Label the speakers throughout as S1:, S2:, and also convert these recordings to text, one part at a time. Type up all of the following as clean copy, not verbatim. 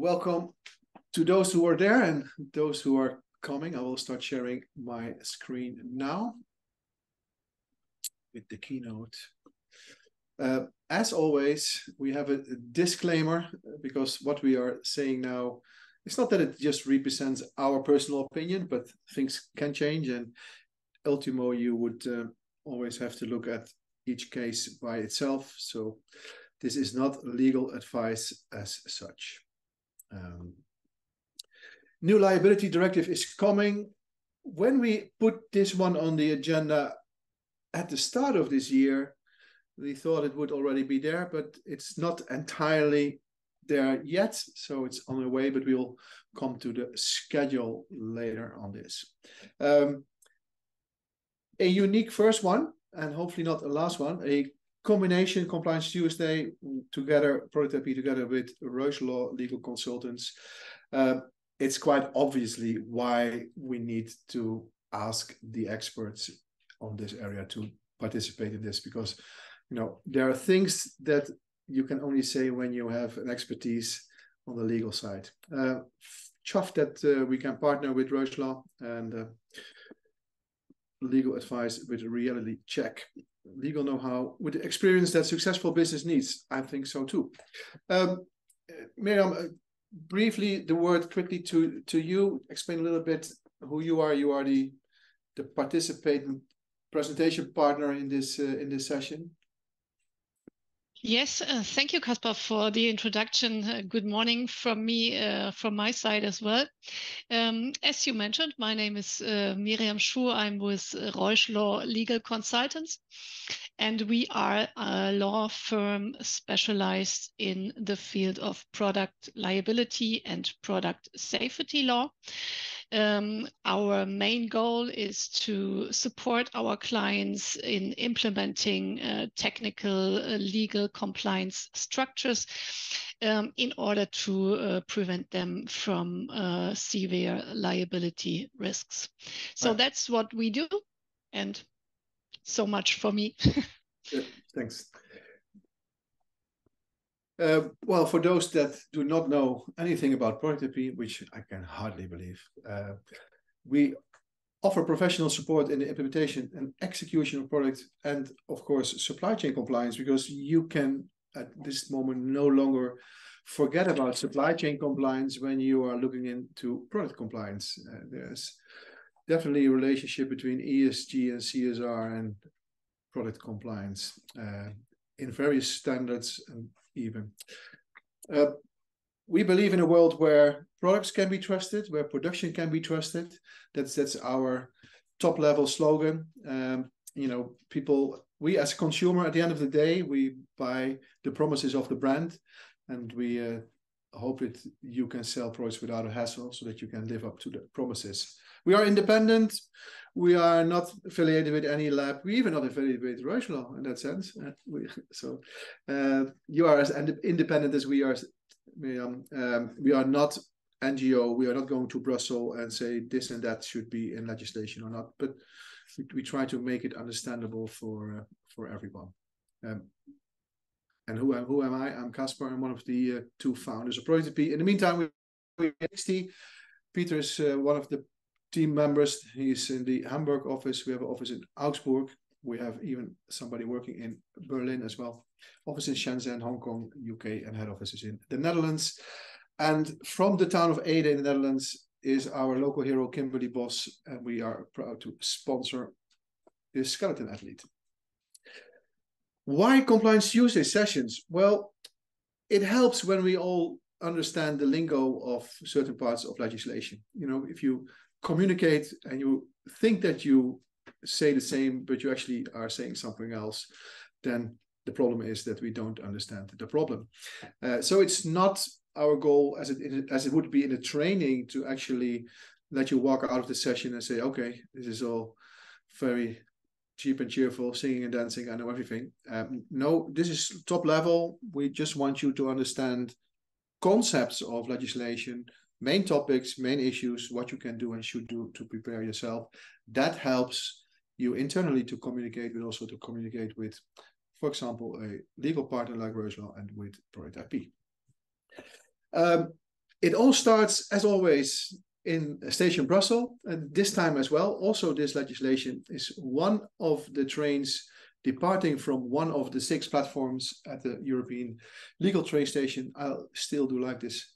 S1: welcome to those who are there and those who are coming. I will start sharing my screen now with the keynote. As always, we have a disclaimer because what we are saying now, it's not that it just represents our personal opinion, but things can change, and ultimo, you would always have to look at each case by itself. So this is not legal advice as such. New Liability Directive is coming. When we put this one on the agenda at the start of this year, we thought it would already be there, but it's not entirely there yet. So it's on the way, but we will come to the schedule later on this. A unique first one, and hopefully not the last one, a combination Compliance Tuesday together, Product IP together with Reuschlaw legal consultants. It's quite obviously why we need to ask the experts on this area to participate in this, because there are things that you can only say when you have an expertise on the legal side. Chuffed that we can partner with Reuschlaw and legal advice with a reality check. Legal know-how with the experience that successful business needs. I think so too. Miriam, briefly the word quickly to you. Explain a little bit who you are. You are the participating presentation partner in this session.
S2: Yes, thank you, Caspar, for the introduction. Good morning from me, from my side as well. As you mentioned, my name is Miriam Schuh. I'm with Reuschlaw Legal Consultants, and we are a law firm specialized in the field of product liability and product safety law. Our main goal is to support our clients in implementing technical legal compliance structures in order to prevent them from severe liability risks. So that's what we do, and so much for me.
S1: Yeah, thanks. Well, for those that do not know anything about product IP, which I can hardly believe, we offer professional support in the implementation and execution of product and, of course, supply chain compliance, because you can, at this moment, no longer forget about supply chain compliance when you are looking into product compliance. There's definitely a relationship between ESG and CSR and product compliance in various standards and even. We believe in a world where products can be trusted, where production can be trusted. That's our top level slogan. We as a consumer, at the end of the day, we buy the promises of the brand, and we hope that you can sell products without a hassle so that you can live up to the promises. We are independent. We are not affiliated with any lab. We're even not affiliated with Reuschlaw in that sense. You are as independent as we are. We are not NGO. We are not going to Brussels and say this and that should be in legislation or not. But we try to make it understandable for everyone. And who am I? I'm Caspar. I'm one of the two founders of Product IP. In the meantime, we're 60. Peter is one of the team members. He's in the Hamburg office. We have an office in Augsburg. We have even somebody working in Berlin as well. Office in Shenzhen, Hong Kong, UK, and head offices in the Netherlands. And from the town of Ede in the Netherlands is our local hero, Kimberly Bos, and we are proud to sponsor this skeleton athlete. Why Compliance Tuesday sessions? Well, it helps when we all understand the lingo of certain parts of legislation. If you communicate and you think that you say the same, but you actually are saying something else, then the problem is that we don't understand the problem. So it's not our goal, as it would be in a training, to actually let you walk out of the session and say, okay, this is all very cheap and cheerful, singing and dancing, I know everything. No, this is top level. We just want you to understand concepts of legislation, main topics, main issues, what you can do and should do to prepare yourself. That helps you internally to communicate, but also to communicate with, for example, a legal partner like Reuschlaw and with Product IP. It all starts, as always, in Station Brussels, and this time as well. Also, this legislation is one of the trains departing from one of the 6 platforms at the European legal train station. I still do like this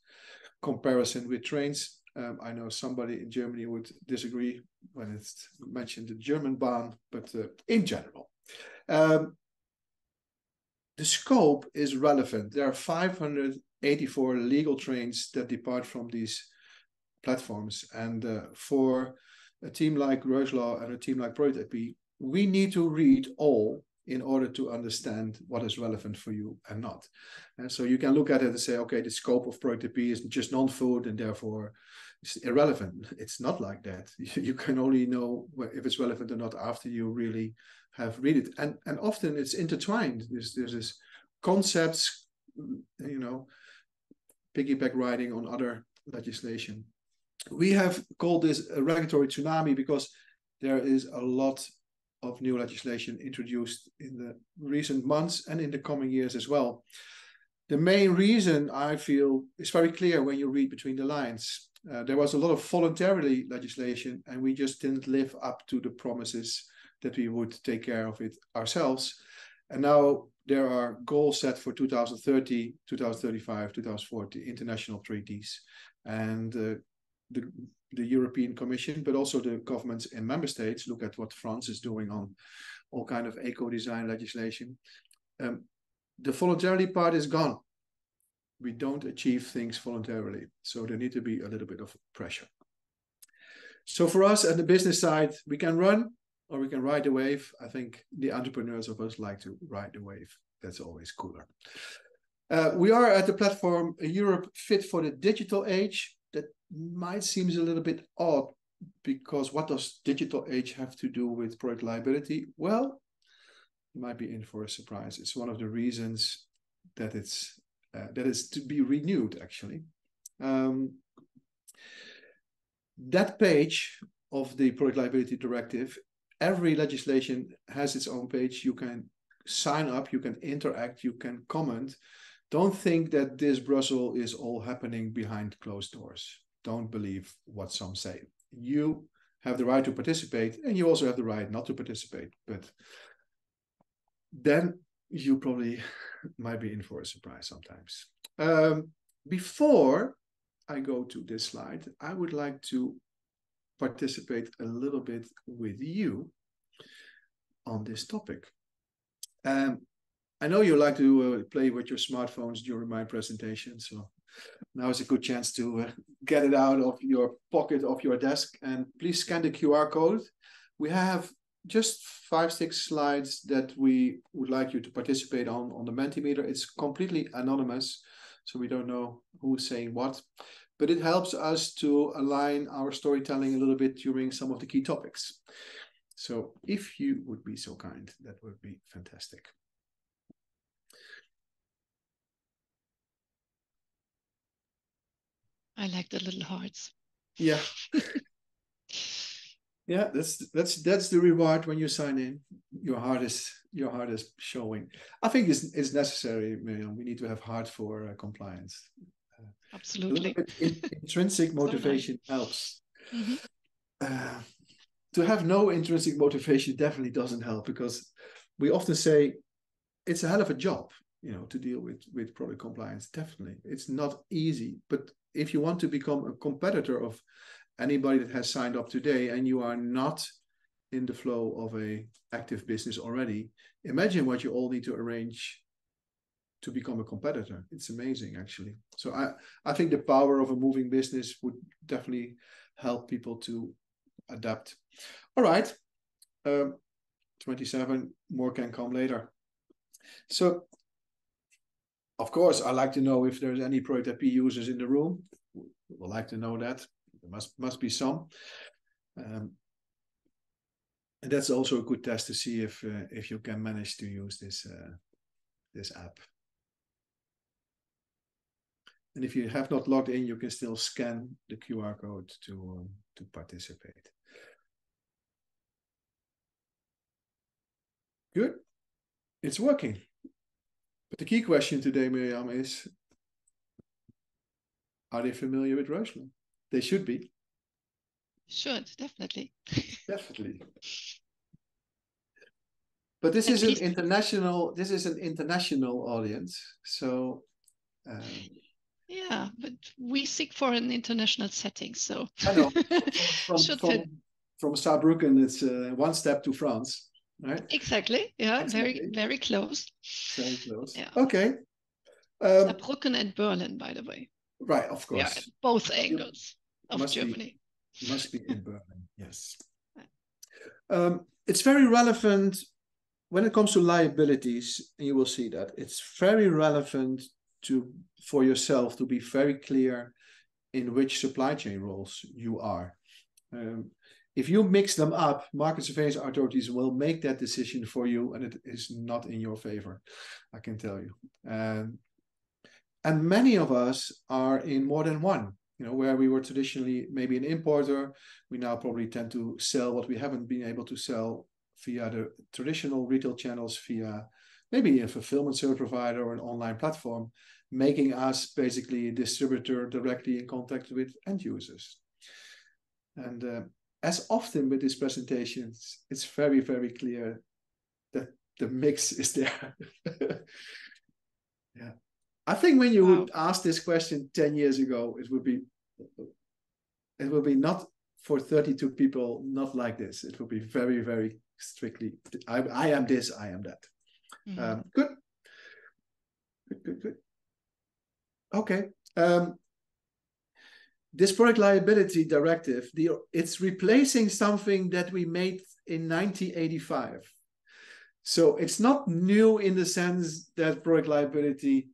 S1: comparison with trains. I know somebody in Germany would disagree when it's mentioned the German Bahn, but in general. The scope is relevant. There are 584 legal trains that depart from these platforms. And for a team like Reuschlaw and a team like Project AP, we need to read all in order to understand what is relevant for you and not. And so you can look at it and say, okay, the scope of Project AP is just non-food and therefore it's irrelevant. It's not like that. You can only know if it's relevant or not after you really have read it. And often it's intertwined. There's this concepts, piggyback riding on other legislation. We have called this a regulatory tsunami because there is a lot of new legislation introduced in the recent months and in the coming years as well. The main reason, I feel, is very clear when you read between the lines. There was a lot of voluntary legislation and we just didn't live up to the promises that we would take care of it ourselves. And now there are goals set for 2030, 2035, 2040, international treaties. And the European Commission, but also the governments in member states, look at what France is doing on all kind of eco-design legislation. The voluntarily part is gone. We don't achieve things voluntarily. So there need to be a little bit of pressure. So for us at the business side, we can run or we can ride the wave. I think the entrepreneurs of us like to ride the wave. That's always cooler. We are at the platform Europe Fit for the Digital Age. That might seem a little bit odd because what does digital age have to do with product liability? Well, you might be in for a surprise. It's one of the reasons that it's to be renewed, actually. That page of the Product Liability Directive, every legislation has its own page. You can sign up, you can interact, you can comment. Don't think that this Brussels is all happening behind closed doors. Don't believe what some say. You have the right to participate and you also have the right not to participate. But then you probably might be in for a surprise sometimes. Before I go to this slide, I would like to participate a little bit with you on this topic. I know you like to play with your smartphones during my presentation, so now is a good chance to get it out of your pocket of your desk, and please scan the QR code. We have just 5-6 slides that we would like you to participate on the Mentimeter. It's completely anonymous, so we don't know who's saying what, but it helps us to align our storytelling a little bit during some of the key topics. So if you would be so kind, that would be fantastic.
S2: I like the little hearts.
S1: Yeah. Yeah, that's the reward when you sign in. Your heart is showing. I think it's necessary, Miriam. We need to have heart for compliance.
S2: Absolutely.
S1: Intrinsic motivation so nice. Helps.
S2: Mm-hmm.
S1: To have no intrinsic motivation definitely doesn't help, because we often say it's a hell of a job, to deal with product compliance. Definitely, it's not easy. But if you want to become a competitor of anybody that has signed up today and you are not in the flow of a active business already, imagine what you all need to arrange to become a competitor. It's amazing, actually. So I think the power of a moving business would definitely help people to adapt. All right. 27, more can come later. So, of course, I'd like to know if there's any Project AP users in the room. We'd like to know that. There must be some. And that's also a good test to see if you can manage to use this app. And if you have not logged in, you can still scan the QR code to participate. Good. It's working. But the key question today, Miriam, is Are they familiar with Reuschlaw? They should be.
S2: Should, definitely.
S1: Definitely. But this
S2: At
S1: is an
S2: least,
S1: international audience. So
S2: yeah, but we seek for an international setting, so
S1: I know
S2: should fit.
S1: from Saarbrücken, it's one step to France, right?
S2: Exactly. Yeah,
S1: Exactly.
S2: very close.
S1: Very close.
S2: Yeah.
S1: Okay.
S2: Saarbrücken and Berlin, by the way.
S1: Right, of
S2: Yeah,
S1: course.
S2: both angles of
S1: Must
S2: Germany.
S1: Must be in Berlin. Yes. It's very relevant when it comes to liabilities. You will see that it's very relevant for yourself to be very clear in which supply chain roles you are. If you mix them up, market surveillance authorities will make that decision for you, and it is not in your favor, I can tell you. And many of us are in more than one. Where we were traditionally maybe an importer, we now probably tend to sell what we haven't been able to sell via the traditional retail channels, via maybe a fulfillment service provider or an online platform, making us basically a distributor directly in contact with end users. And as often with these presentations, it's very, very clear that the mix is there. Yeah. I think when you would ask this question 10 years ago, it would be not for 32 people, not like this. It would be very, very strictly, I am this, I am that. Mm-hmm. Good. Okay. This Product Liability Directive, it's replacing something that we made in 1985. So it's not new in the sense that product liability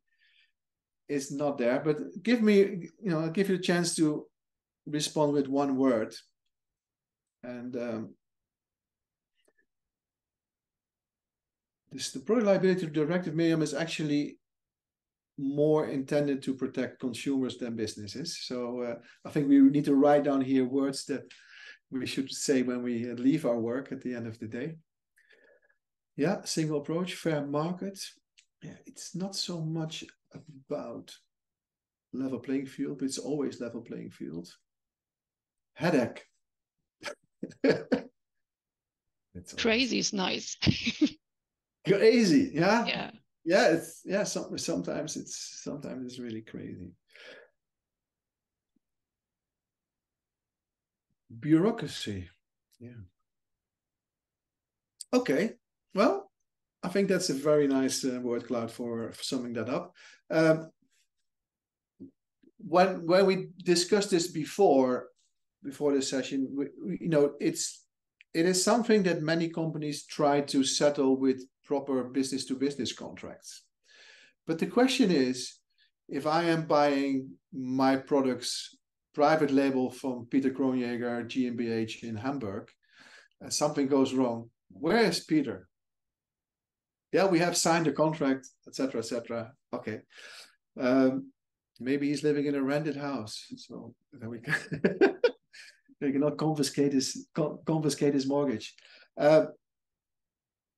S1: is not there, but I'll give you a chance to respond with one word. And the Product Liability Directive, Miriam, is actually more intended to protect consumers than businesses. So I think we need to write down here words that we should say when we leave our work at the end of the day. Yeah, single approach, fair market. Yeah, it's not so much about level playing field, but it's always level playing field. Headache.
S2: Crazy is nice.
S1: Crazy, yeah.
S2: Yeah.
S1: Sometimes it's really crazy. Bureaucracy. Yeah. Okay. Well, I think that's a very nice word cloud for summing that up. When we discussed this before this session, it is something that many companies try to settle with proper business-to-business contracts. But the question is, if I am buying my products private label from Peter Kronjäger GmbH in Hamburg, and something goes wrong, where is Peter? Yeah, we have signed a contract, etc., etc. Okay. Maybe he's living in a rented house, so then we cannot confiscate his mortgage.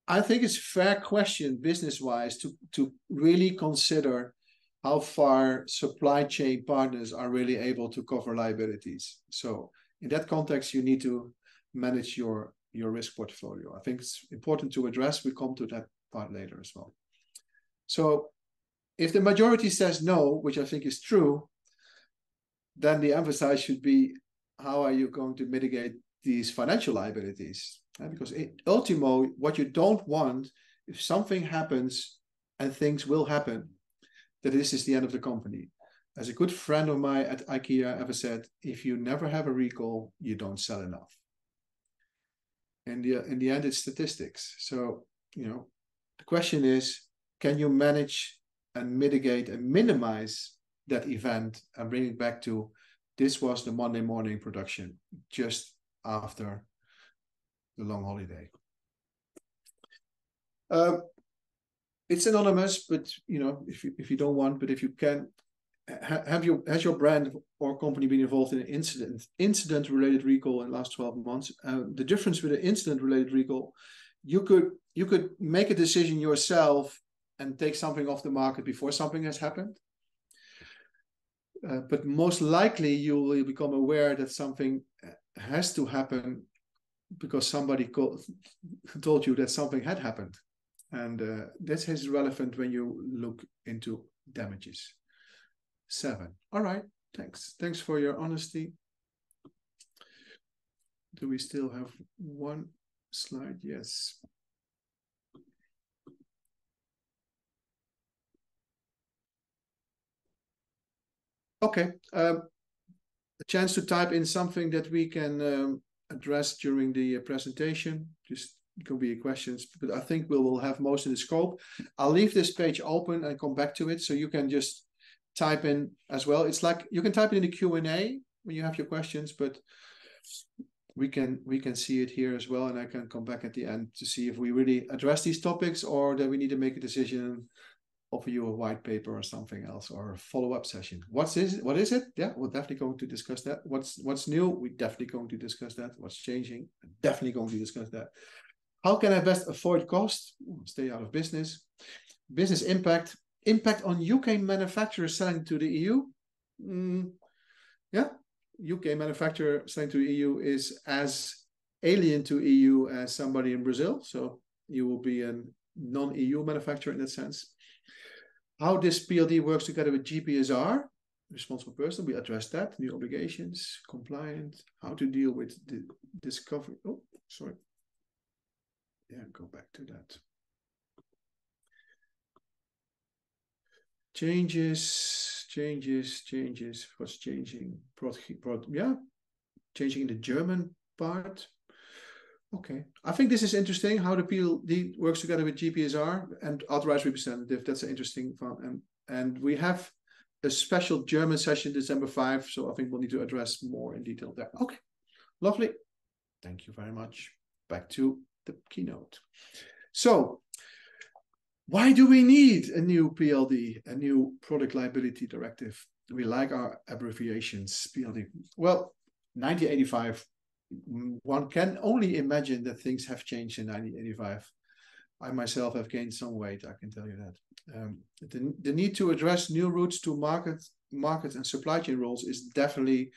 S1: I think it's a fair question, business-wise, to really consider how far supply chain partners are really able to cover liabilities. So in that context, you need to manage your risk portfolio. I think it's important to address. We come to that part later as well. So if the majority says no, which I think is true, then the emphasis should be, how are you going to mitigate these financial liabilities? Because ultimo, what you don't want, if something happens, and things will happen, that this is the end of the company. As a good friend of mine at IKEA ever said, if you never have a recall, you don't sell enough. In the end, it's statistics. So, the question is, can you manage and mitigate and minimize that event and bring it back to, this was the Monday morning production just after the long holiday. It's anonymous, but if you don't want, but if you can, has your brand or company been involved in an incident-related recall in the last 12 months? The difference with an incident-related recall, you could make a decision yourself and take something off the market before something has happened. but most likely you will become aware that something has to happen because somebody told you that something had happened. And this is relevant when you look into damages. 7. All right, thanks. Thanks for your honesty. Do we still have one slide? Yes. Okay. A chance to type in something that we can address during the presentation. Just it can be questions, but I think we will have most of the scope. I'll leave this page open and come back to it, so you can just type in as well. It's like you can type it in the Q&A when you have your questions, but we can see it here as well, and I can come back at the end to see if we really address these topics or that we need to make a decision, offer you a white paper or something else, or a follow-up session. What is it? Yeah, we're definitely going to discuss that. What's new? We're definitely going to discuss that. What's changing? Definitely going to discuss that. How can I best avoid cost? Stay out of business. Business impact on UK manufacturers selling to the EU. Yeah, UK manufacturer selling to the EU is as alien to EU as somebody in Brazil. So you will be a non-EU manufacturer in that sense. How this PLD works together with GPSR, responsible person, we addressed that. New obligations, compliant, how to deal with the discovery. Oh, sorry. Yeah, go back to that. Changes. What's changing? Yeah, changing the German part. Okay, I think this is interesting how the PLD works together with GPSR and authorized representative. That's an interesting one. And we have a special German session December 5, so I think we'll need to address more in detail there. Okay, lovely. Thank you very much. Back to the keynote. So, why do we need a new PLD, a new Product Liability Directive? We like our abbreviations, PLD. Well, 1985. One can only imagine that things have changed in 1985. I myself have gained some weight, I can tell you that. The need to address new routes to market and supply chain roles is definitely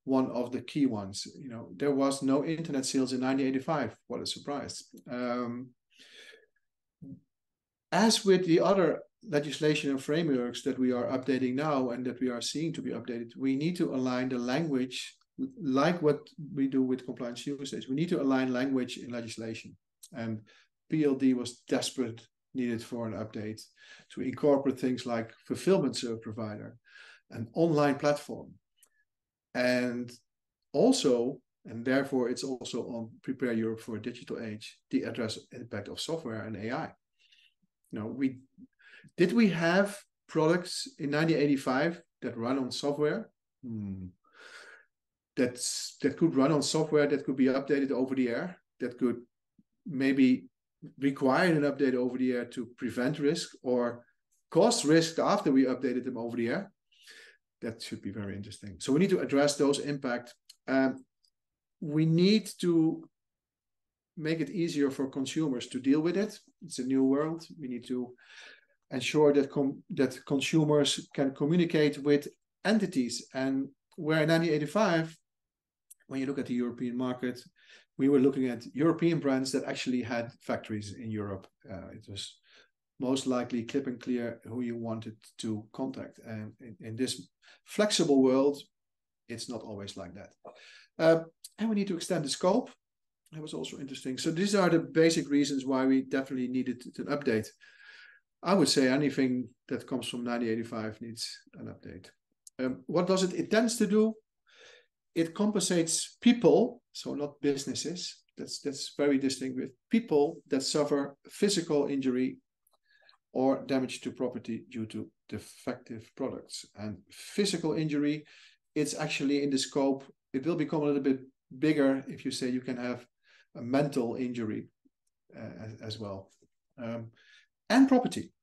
S1: one of the key ones. You know, there was no internet sales in 1985. What a surprise. As with the other legislation and frameworks that we are updating now and that we are seeing to be updated, we need to align the language like what we do with compliance usage. We need to align language in legislation. And PLD was desperate, needed for an update to incorporate things like fulfillment service provider, an online platform. And also, and therefore it's also on Prepare Europe for a Digital Age, the address impact of software and AI. You know, did we have products in 1985 that run on software? That could run on software that could be updated over the air, that could maybe require an update over the air to prevent risk or cause risk after we updated them over the air. That should be very interesting. So we need to address those impacts. We need to make it easier for consumers to deal with it. It's a new world. We need to ensure that consumers can communicate with entities. And where in 1985, when you look at the European market, we were looking at European brands that actually had factories in Europe. It was most likely clip and clear who you wanted to contact. And in this flexible world, it's not always like that. And we need to extend the scope. That was also interesting. So these are the basic reasons why we definitely needed an update. I would say anything that comes from 1985 needs an update. What does it? It tends to do. It compensates people, so not businesses. That's very distinct with people that suffer physical injury or damage to property due to defective products. And physical injury, it's actually in the scope. It will become a little bit bigger if you say you can have a mental injury as well. And property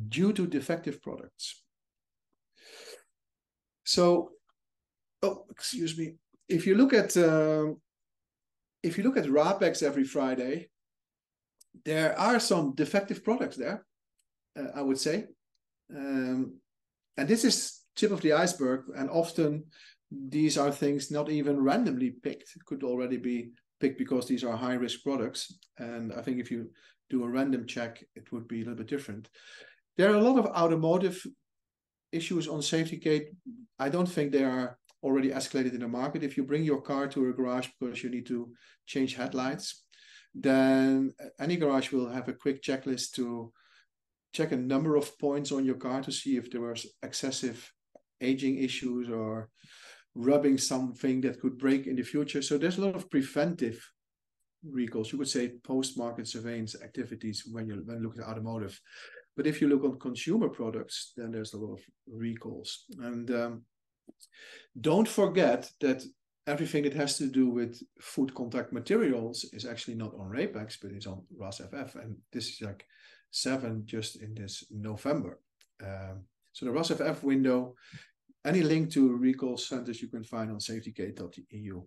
S1: due to defective products. So, oh, excuse me. If you look at RAPEX every Friday, there are some defective products there, I would say. And this is tip of the iceberg, and often these are things not even randomly picked. It could already be picked because these are high-risk products. And I think if you do a random check, it would be a little bit different. There are a lot of automotive issues on safety gate. I don't think they are already escalated in the market. If you bring your car to a garage because you need to change headlights, then any garage will have a quick checklist to check a number of points on your car to see if there was excessive aging issues or rubbing something that could break in the future. So there's a lot of preventive recalls. You could say post-market surveillance activities when you look at automotive. But if you look on consumer products, then there's a lot of recalls. And don't forget that everything that has to do with food contact materials is actually not on RAPEX, but it's on RASFF. And this is like 7 just in this November. So the RASFF window, any link to recall centers you can find on safetygate.eu.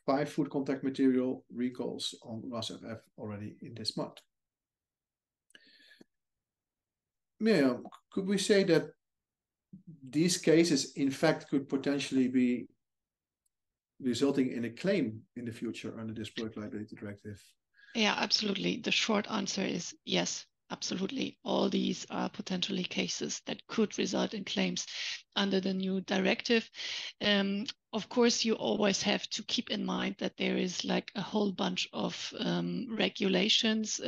S1: 5 food contact material recalls on RASFF already in this month. Miriam, could we say that these cases, in fact, could potentially be resulting in a claim in the future under this Product Liability Directive?
S2: Yeah, absolutely. The short answer is yes, absolutely. All these are potentially cases that could result in claims under the new directive. Of course, you always have to keep in mind that there is like a whole bunch of regulations.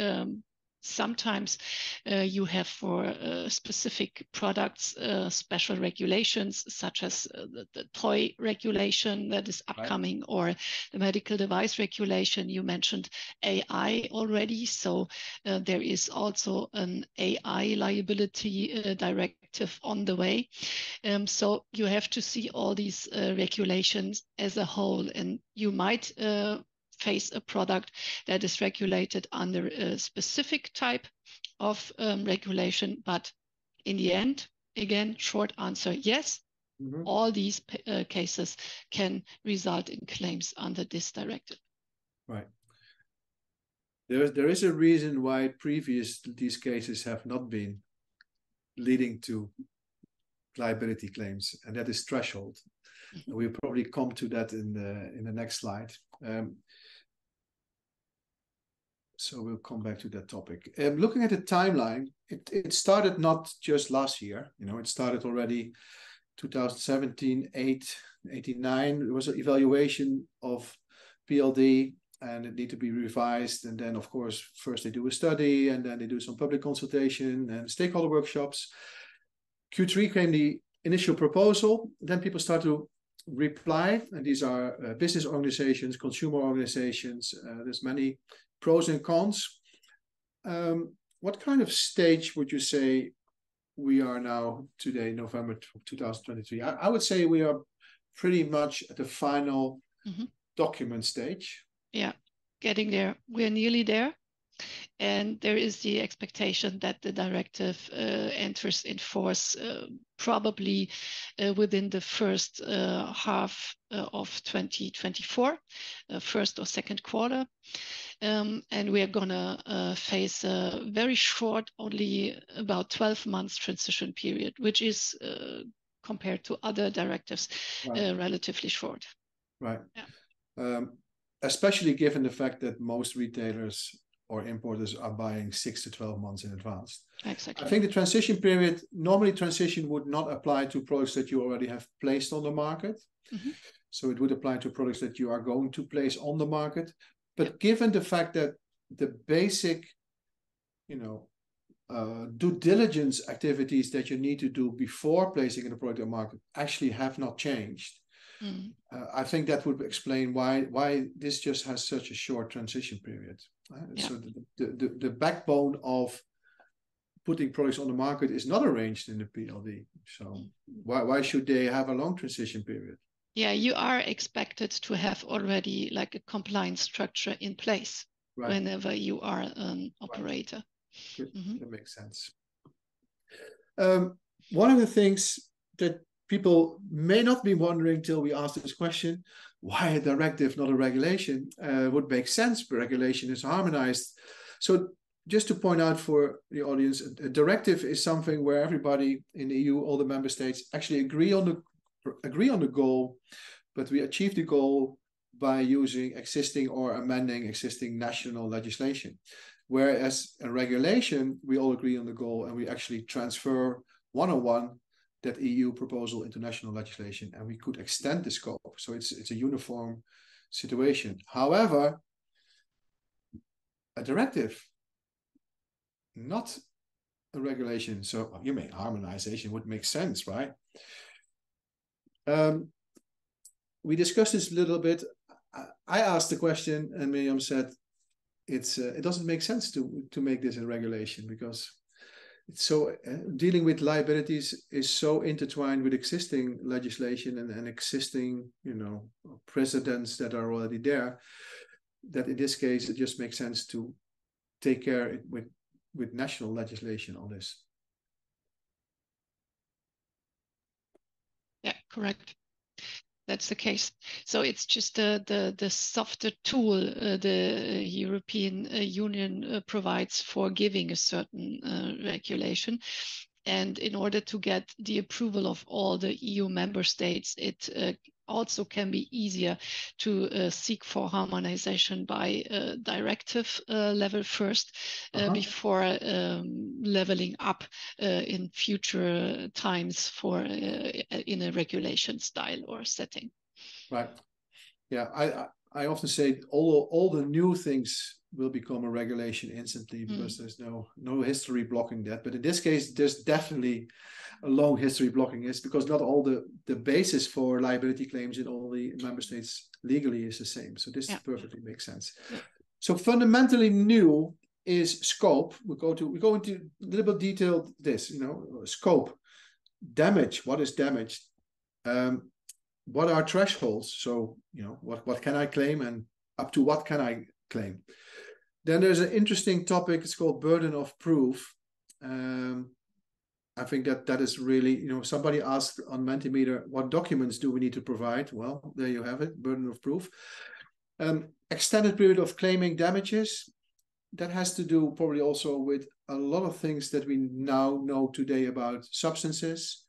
S2: Sometimes you have for specific products special regulations, such as the toy regulation that is upcoming, right, or the medical device regulation. You mentioned AI already, so there is also an AI liability directive on the way. So you have to see all these regulations as a whole, and you might face a product that is regulated under a specific type of regulation. But in the end, again, short answer, yes, all these cases can result in claims under this directive.
S1: Right. There is a reason why these cases have not been leading to liability claims, and that is threshold. Mm-hmm. We'll probably come to that in the next slide. So we'll come back to that topic. Looking at the timeline, it started not just last year. It started already 2017, 89. There was an evaluation of PLD, and it needed to be revised. And then, of course, first they do a study, and then they do some public consultation and stakeholder workshops. Q3 came the initial proposal. Then people start to reply, and these are business organizations, consumer organizations. There's many pros and cons. What kind of stage would you say we are now today, November 2023? I would say we are pretty much at the final document stage.
S2: Yeah, getting there. We're nearly there. And there is the expectation that the directive enters in force probably within the first half of 2024, first or second quarter. And we are going to face a very short, only about 12 months transition period, which is compared to other directives, right, relatively short.
S1: Right. Yeah. Especially given the fact that most retailers or importers are buying 6 to 12 months in advance.
S2: Exactly.
S1: I think the transition period, normally transition would not apply to products that you already have placed on the market. So it would apply to products that you are going to place on the market. But given the fact that the basic, due diligence activities that you need to do before placing in a product on the market actually have not changed, I think that would explain why this just has such a short transition period. Yeah. So the backbone of putting products on the market is not arranged in the PLD. So why should they have a long transition period?
S2: Yeah, you are expected to have already like a compliance structure in place, right, whenever you are an operator.
S1: Right. That makes sense. One of the things that people may not be wondering till we ask this question, why a directive, not a regulation, would make sense, but regulation is harmonized. So just to point out for the audience, a directive is something where everybody in the EU, all the member states, actually agree on the goal, but we achieve the goal by using existing or amending existing national legislation. Whereas a regulation, we all agree on the goal and we actually transfer one-on-one that EU proposal into national legislation, and we could extend the scope. So it's a uniform situation. However, a directive, not a regulation. So you mean harmonization would make sense, right? We discussed this a little bit. I asked the question, and Miriam said, it doesn't make sense to make this a regulation, because it's so dealing with liabilities is so intertwined with existing legislation and existing, precedents that are already there, that in this case it just makes sense to take care with national legislation on this.
S2: Yeah, correct. That's the case. So it's just the softer tool the European Union provides for giving a certain regulation. And in order to get the approval of all the EU member states, it also can be easier to seek for harmonization by directive level first before leveling up in future times for in a regulation style or setting.
S1: Right. Yeah, I often say all the new things will become a regulation instantly, because there's no history blocking that. But in this case, there's definitely a long history blocking this, because not all the basis for liability claims in all the member states legally is the same. So this perfectly makes sense. Yeah. So fundamentally new is scope. We go into a little bit detailed this, scope, damage. What is damage? What are thresholds? So, what can I claim, and up to what can I claim? Then there's an interesting topic. It's called burden of proof. I think that is really, somebody asked on Mentimeter, what documents do we need to provide? Well, there you have it, burden of proof. Extended period of claiming damages. That has to do probably also with a lot of things that we now know today about substances.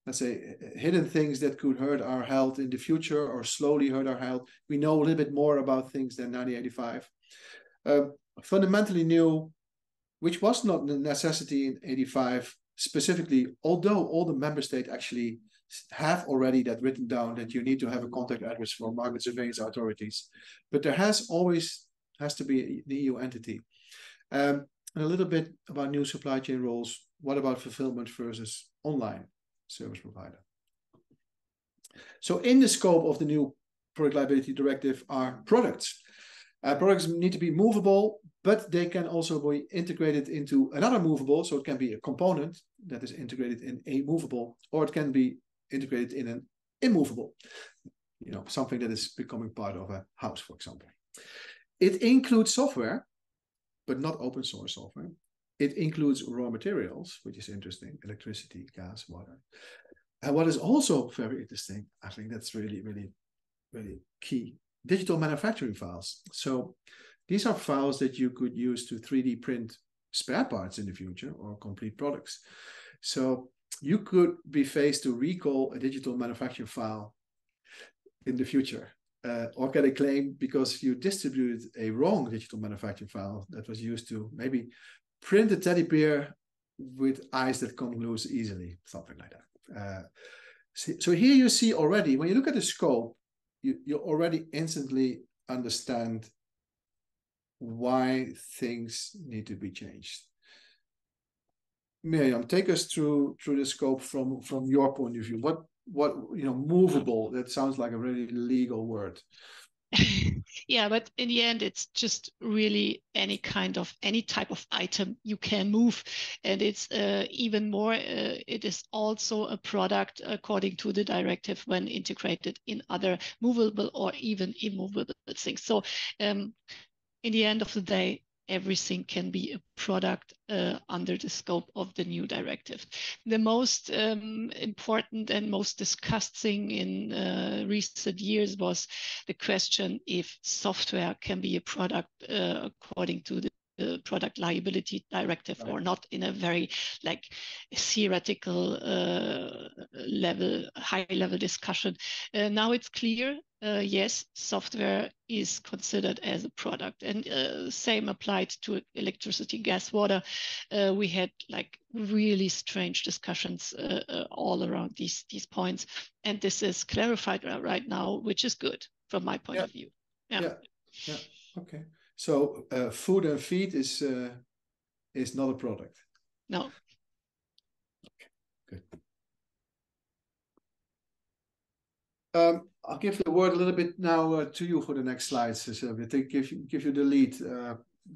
S1: Let's say hidden things that could hurt our health in the future or slowly hurt our health. We know a little bit more about things than 1985. Fundamentally new, which was not a necessity in 85 specifically, although all the member states actually have already that written down, that you need to have a contact address for market surveillance authorities. But there has to be the EU entity. And a little bit about new supply chain roles. What about fulfillment versus online service provider? So in the scope of the new Product Liability Directive are products. Products need to be movable, but they can also be integrated into another movable. So it can be a component that is integrated in a movable, or it can be integrated in an immovable, something that is becoming part of a house, for example. It includes software, but not open source software. It includes raw materials, which is interesting, electricity, gas, water. And what is also very interesting, I think that's really, really, really key, digital manufacturing files. So these are files that you could use to 3D print spare parts in the future or complete products. So you could be faced to recall a digital manufacturing file in the future, or get a claim because you distributed a wrong digital manufacturing file that was used to maybe print a teddy bear with eyes that come loose easily, something like that. So here you see already, when you look at the scope, you already instantly understand why things need to be changed. Miriam, take us through the scope from your point of view. What movable? That sounds like a really legal word.
S2: Yeah, but in the end, it's just really any type of item you can move, and it's even more. It is also a product according to the directive when integrated in other movable or even immovable things. So, in the end of the day, everything can be a product under the scope of the new directive. The most important and most discussed thing in recent years was the question if software can be a product according to the the Product Liability Directive, or not in a very like theoretical high level discussion. Now it's clear. Yes, software is considered as a product, and same applied to electricity, gas, water. We had like really strange discussions all around these points, and this is clarified right now, which is good from my point of view.
S1: Yeah. Okay. So food and feed is not a product.
S2: No.
S1: Okay. Good. I'll give the word a little bit now to you for the next slides, Sylvia, to give you the lead.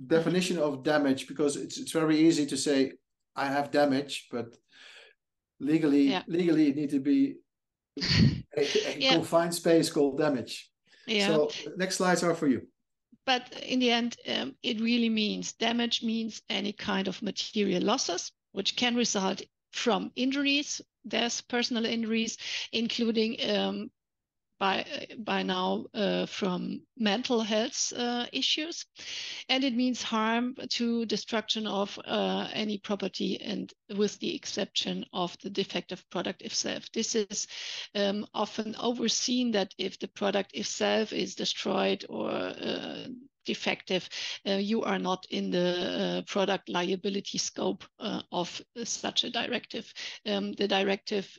S1: Definition of damage, because it's very easy to say I have damage, but legally it needs to be a confined space called damage. So next slides are for you.
S2: But in the end, it really means damage means any kind of material losses, which can result from injuries, death, personal injuries, including by now from mental health issues, and it means harm to destruction of any property, and with the exception of the defective product itself. This is often overseen, that if the product itself is destroyed or defective, you are not in the product liability scope of such a directive. The directive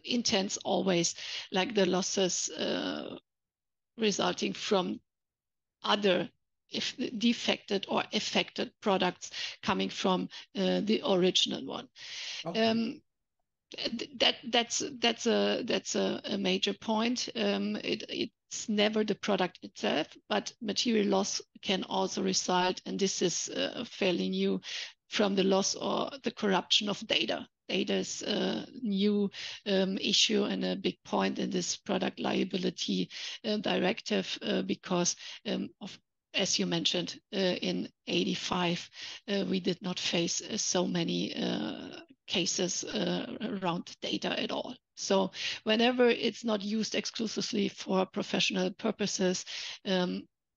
S2: intends always like the losses resulting from other if defected or affected products coming from the original one. Okay. That's a major point. It's never the product itself, but material loss can also result, and this is fairly new, from the loss or the corruption of data. Data is a new issue and a big point in this product liability directive because as you mentioned, in 85, we did not face so many cases around data at all. So whenever it's not used exclusively for professional purposes,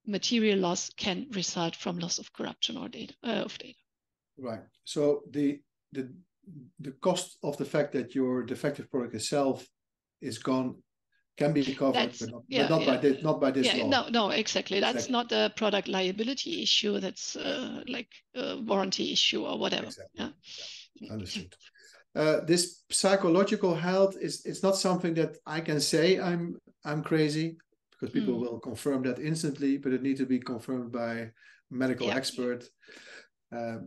S2: material loss can result from loss of corruption or data of data.
S1: Right. So the cost of the fact that your defective product itself is gone can be covered, but not by this law.
S2: No, exactly. That's not a product liability issue. That's like a warranty issue or whatever.
S1: Exactly. Yeah. Understood. This psychological health it's not something that I can say I'm crazy, because people will confirm that instantly, but it needs to be confirmed by a medical expert.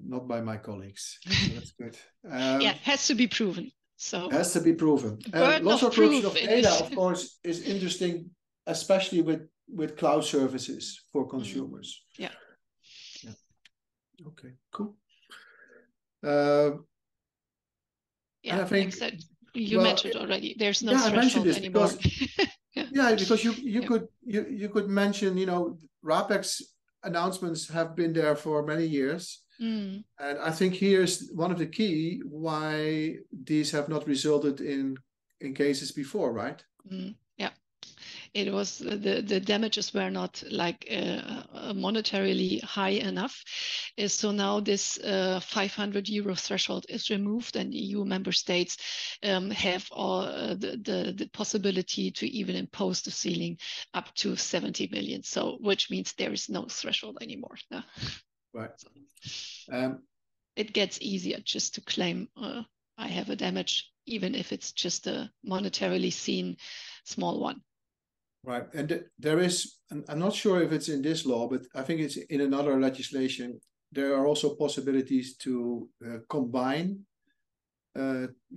S1: Not by my colleagues. So that's good.
S2: It has to be proven. So
S1: has to be proven. Loss or corruption of data, of course, is interesting, especially with cloud services for consumers.
S2: Yeah.
S1: Okay, cool.
S2: And I think you mentioned already. There's no threshold anymore.
S1: Because you could mention, RAPEX announcements have been there for many years. And I think here's one of the key why these have not resulted in cases before, right?
S2: Yeah, it was the damages were not like monetarily high enough. So now this 500 euro threshold is removed, and EU member states have the possibility to even impose the ceiling up to 70 million. So which means there is no threshold anymore.
S1: Right.
S2: So, it gets easier just to claim I have a damage, even if it's just a monetarily seen small one.
S1: Right. And there is, I'm not sure if it's in this law, but I think it's in another legislation. There are also possibilities to combine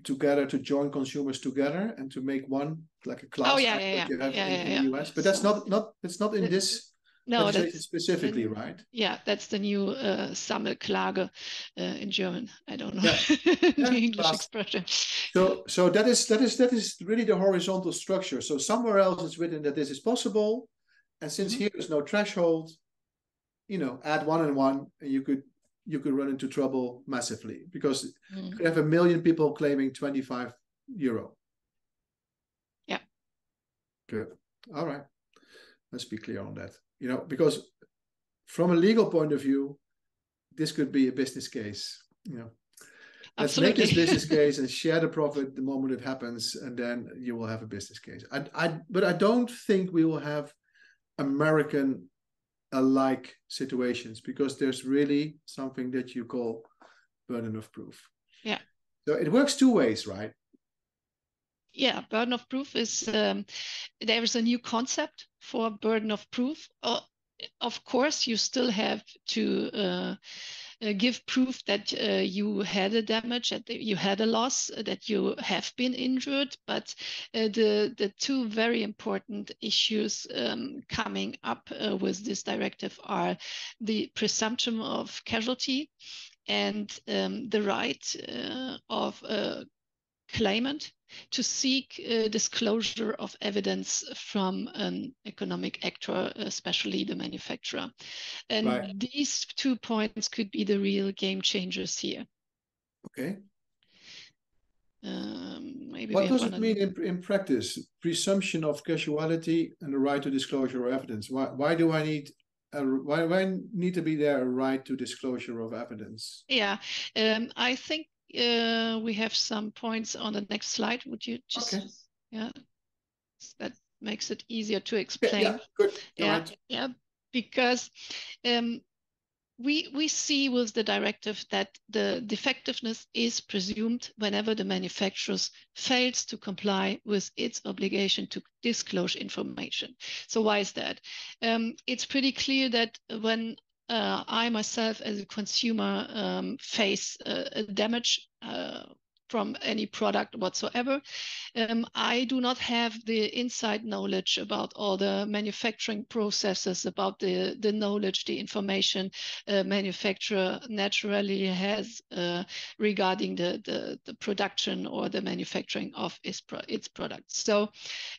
S1: together, to join consumers together and to make one, like a class act you have in the US. But that's it's not in this legislation specifically, right?
S2: Yeah, that's the new Sammelklage in German. I don't know the English expression.
S1: So that is really the horizontal structure. So somewhere else it's written that this is possible, and since here is no threshold, add 1 and 1, and you could run into trouble massively, because you could have 1 million people claiming 25 euro.
S2: Yeah.
S1: Good. All right. Let's be clear on that. Because from a legal point of view, this could be a business case. Let's make this business case and share the profit the moment it happens, and then you will have a business case. But I don't think we will have American alike situations, because there's really something that you call burden of proof.
S2: Yeah.
S1: So it works two ways, right?
S2: Yeah, burden of proof is, there is a new concept for burden of proof. Of course, you still have to give proof that you had a damage, that you had a loss, that you have been injured. But the two very important issues coming up with this directive are the presumption of casualty and the right of a claimant to seek disclosure of evidence from an economic actor, especially the manufacturer. And these 2 points could be the real game changers here.
S1: Okay.
S2: Maybe
S1: what does it mean in practice? Presumption of causality and the right to disclosure of evidence. Why do I need why need to be there a right to disclosure of evidence?
S2: Yeah, I think we have some points on the next slide. Would you just? Okay. Yeah, that makes it easier to explain.
S1: Yeah, good.
S2: Yeah, because we see with the directive that the defectiveness is presumed whenever the manufacturer fails to comply with its obligation to disclose information. So why is that? It's pretty clear that when I myself as a consumer face a damage from any product whatsoever, I do not have the inside knowledge about all the manufacturing processes, about the knowledge, the information manufacturer naturally has regarding the production or the manufacturing of its products. So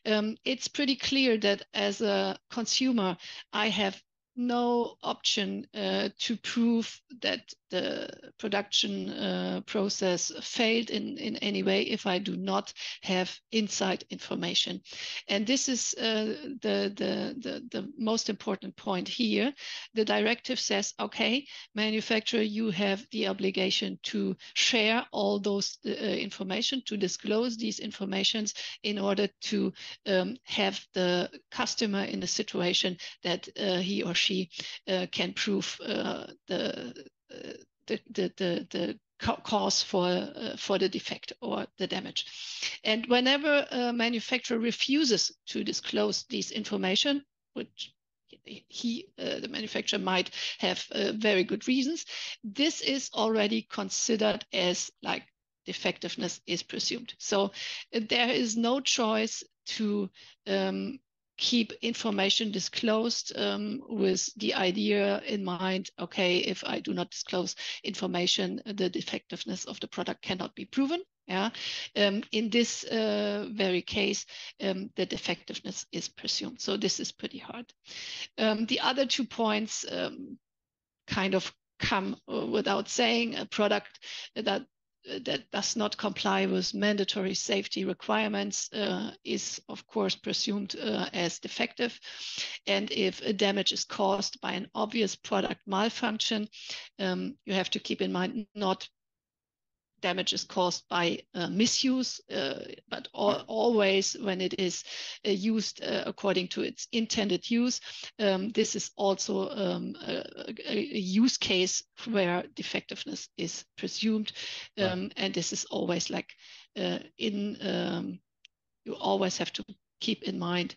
S2: it's pretty clear that as a consumer, I have no option to prove that the production process failed in any way if I do not have inside information. And this is the most important point here. The directive says, okay, manufacturer, you have the obligation to share all those information, to disclose these informations in order to have the customer in a situation that he or she can prove the cause for the defect or the damage. And whenever a manufacturer refuses to disclose this information, which the manufacturer might have very good reasons, this is already considered as like defectiveness is presumed. So there is no choice to keep information disclosed with the idea in mind, okay, if I do not disclose information, the defectiveness of the product cannot be proven. Yeah. In this very case, the defectiveness is presumed. So this is pretty hard. The other 2 points kind of come without saying. A product that does not comply with mandatory safety requirements is, of course, presumed as defective. And if a damage is caused by an obvious product malfunction, you have to keep in mind not damage is caused by misuse, but always when it is used according to its intended use. This is also a use case where defectiveness is presumed. And this is always like you always have to keep in mind,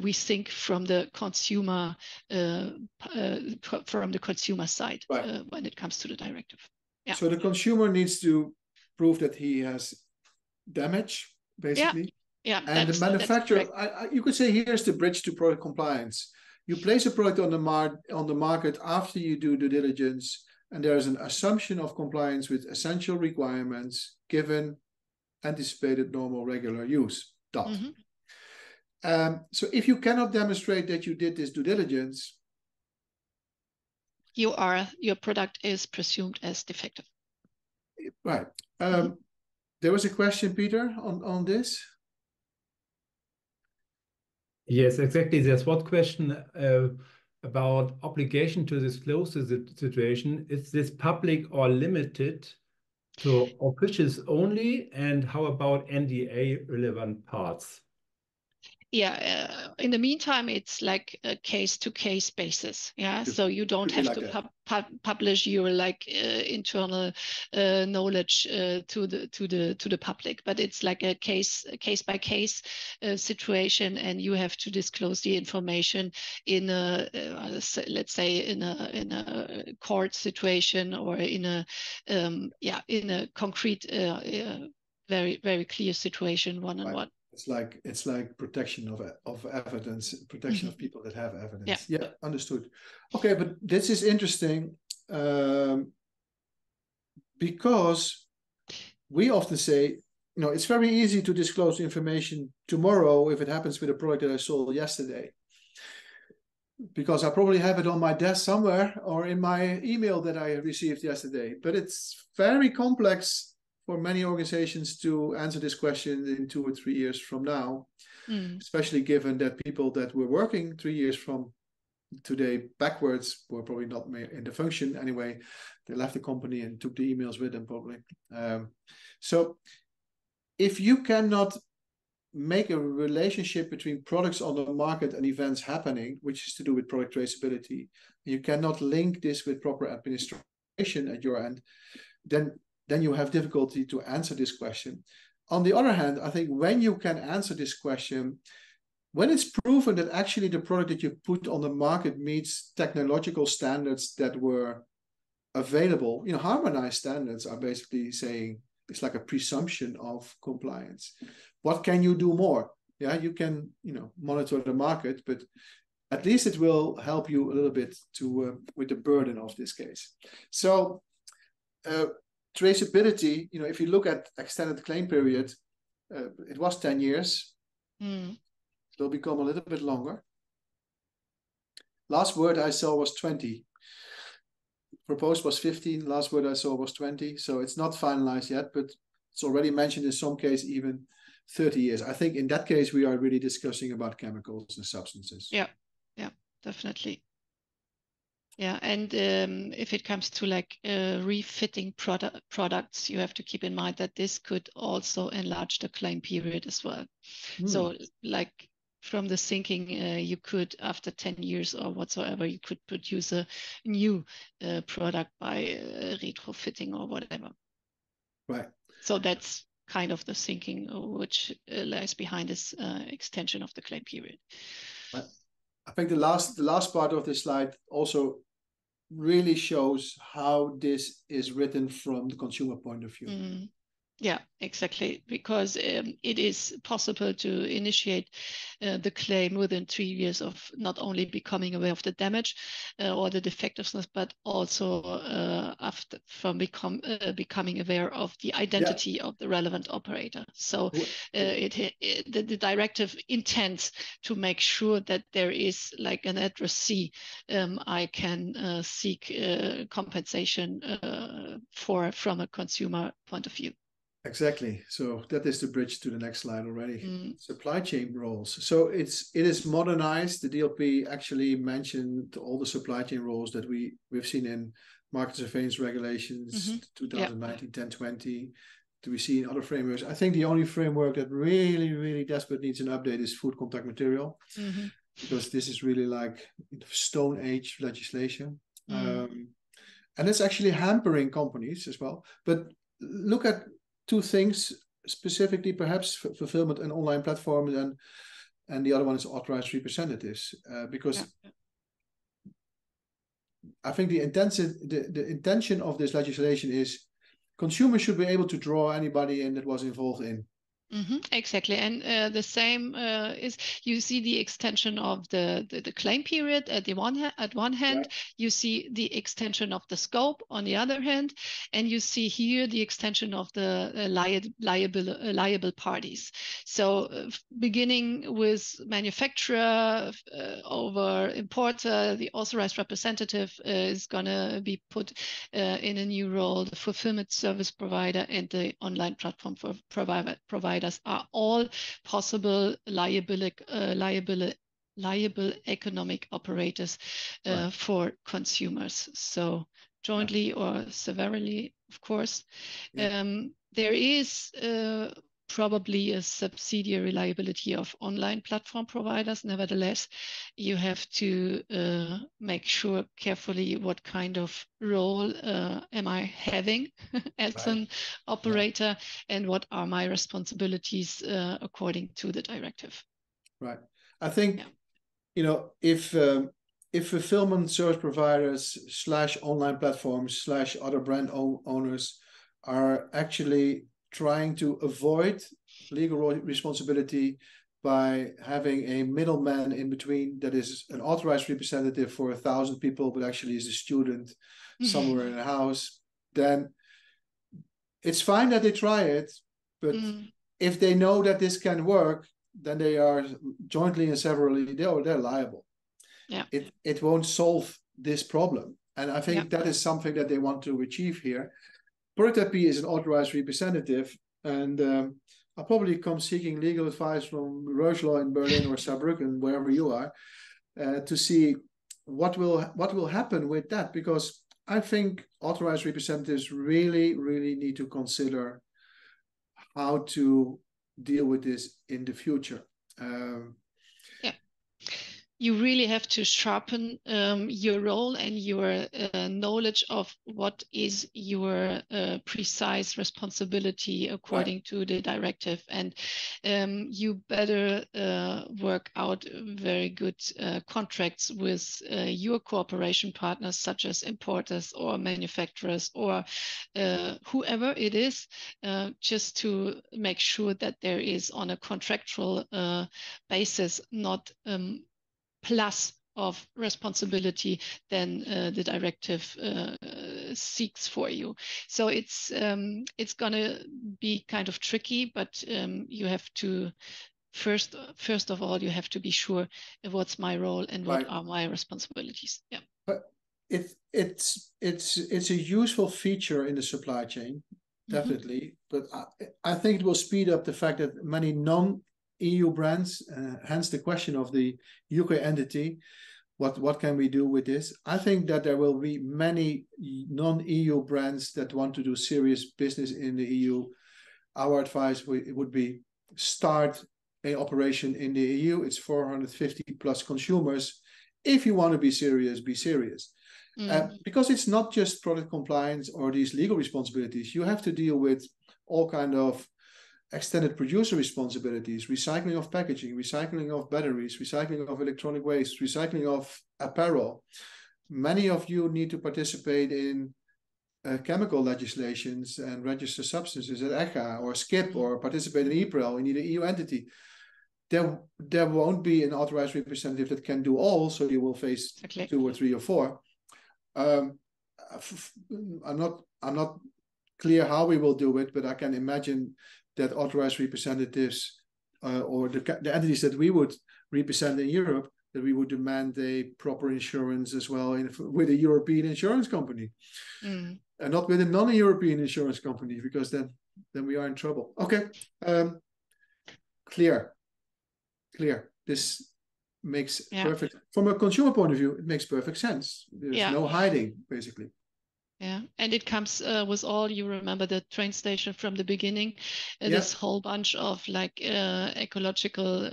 S2: we think from the consumer side when it comes to the directive. Yeah.
S1: So the consumer needs to prove that he has damage, basically.
S2: Yeah.
S1: And the manufacturer, you could say, here's the bridge to product compliance. You place a product on the market after you do due diligence, and there's an assumption of compliance with essential requirements given anticipated normal regular use. So if you cannot demonstrate that you did this due diligence,
S2: your product is presumed as defective.
S1: Right. There was a question, Peter, on this.
S3: Yes, exactly. There's one question about obligation to disclose the situation. Is this public or limited to officials only? And how about NDA relevant parts?
S2: Yeah, in the meantime, it's like a case-to-case basis. Yeah, so you don't have
S1: like
S2: to publish your like internal knowledge to the public, but it's like a case by case situation, and you have to disclose the information in a let's say in a court situation, or in a in a concrete very clear situation, one-on-one.
S1: It's like protection of evidence, protection of people that have evidence. Yeah, understood. Okay, but this is interesting because we often say, it's very easy to disclose information tomorrow if it happens with a product that I sold yesterday, because I probably have it on my desk somewhere or in my email that I received yesterday. But it's very complex for many organizations to answer this question in 2 or 3 years from now, especially given that people that were working 3 years from today backwards were probably not in the function anyway. They left the company and took the emails with them probably. So if you cannot make a relationship between products on the market and events happening, which is to do with product traceability, you cannot link this with proper administration at your end, then you have difficulty to answer this question. On the other hand, I think when you can answer this question, when it's proven that actually the product that you put on the market meets technological standards that were available, harmonized standards are basically saying it's like a presumption of compliance. What can you do more? Yeah, you can, monitor the market, but at least it will help you a little bit to with the burden of this case. So traceability, if you look at extended claim period, it was 10 years. It will become a little bit longer. Last word I saw was 20. Proposed was 15. Last word I saw was 20. So it's not finalized yet, but it's already mentioned in some case even 30 years. I think in that case, we are really discussing about chemicals and substances.
S2: Yeah, definitely. Yeah, and if it comes to like refitting products, you have to keep in mind that this could also enlarge the claim period as well. So like from the thinking, you could, after 10 years or whatsoever, you could produce a new product by retrofitting or whatever.
S1: Right.
S2: So that's kind of the thinking which lies behind this extension of the claim period.
S1: Right. I think the last part of this slide also really shows how this is written from the consumer point of view.
S2: Yeah, exactly, because it is possible to initiate the claim within 3 years of not only becoming aware of the damage or the defectiveness, but also after from becoming aware of the identity of the relevant operator. So the directive intends to make sure that there is like an addressee I can seek compensation from a consumer point of view.
S1: Exactly. So that is the bridge to the next slide already. Supply chain roles. So it is modernized. The DLP actually mentioned all the supply chain roles that we've seen in market surveillance regulations 2019, 1020. Do we see in other frameworks? I think the only framework that really, really desperately needs an update is food contact material, because this is really like Stone Age legislation. And it's actually hampering companies as well. But look at two things specifically, perhaps fulfillment and online platforms, and the other one is authorized representatives, because I think the intention of this legislation is consumers should be able to draw anybody in that was involved in.
S2: Exactly, and the same is, you see the extension of the claim period at one hand, you see the extension of the scope on the other hand, and you see here the extension of the liable parties. So beginning with manufacturer over importer, the authorized representative is going to be put in a new role. The fulfillment service provider and the online platform providers are all possible liability liable economic operators
S1: Right.
S2: for consumers. So jointly or severally, of course.
S1: Yeah.
S2: There is probably a subsidiary liability of online platform providers. Nevertheless, you have to make sure carefully what kind of role am I having as
S1: Right.
S2: an operator, and what are my responsibilities according to the directive.
S1: Right. I think, if fulfillment service providers / online platforms / other brand owners are actually trying to avoid legal responsibility by having a middleman in between that is an authorized representative for 1,000 people, but actually is a student somewhere in a house, then it's fine that they try it. But if they know that this can work, then they are jointly and severally, they're liable.
S2: Yeah.
S1: It won't solve this problem. And I think that is something that they want to achieve here. Product IP is an authorized representative, and I'll probably come seeking legal advice from Reuschlaw in Berlin or Saarbrücken, wherever you are, to see what will happen with that. Because I think authorized representatives really, really need to consider how to deal with this in the future.
S2: You really have to sharpen your role and your knowledge of what is your precise responsibility according to the directive. And you better work out very good contracts with your cooperation partners, such as importers or manufacturers or whoever it is, just to make sure that there is on a contractual basis not plus of responsibility than the directive seeks for you. So it's going to be kind of tricky, but you have to first of all, you have to be sure what's my role and what are my responsibilities. Yeah.
S1: But it's a useful feature in the supply chain, definitely. But I think it will speed up the fact that many non-EU brands, hence the question of the UK entity, what can we do with this? I think that there will be many non-EU brands that want to do serious business in the EU. Our advice would be start an operation in the EU. It's 450 plus consumers. If you want to be serious, be serious. Because it's not just product compliance or these legal responsibilities. You have to deal with all kind of extended producer responsibilities, recycling of packaging, recycling of batteries, recycling of electronic waste, recycling of apparel. Many of you need to participate in chemical legislations and register substances at ECHA or SKIP or participate in EPREL. You need an EU entity. There won't be an authorized representative that can do all, so you will face 2 or 3 or 4. I'm not clear how we will do it, but I can imagine that authorized representatives or the entities that we would represent in Europe, that we would demand a proper insurance as well with a European insurance company, and not with a non-European insurance company, because then we are in trouble. Okay, clear. This makes perfect, from a consumer point of view, it makes perfect sense. There's no hiding, basically.
S2: Yeah, and it comes with all, you remember the train station from the beginning, this whole bunch of like ecological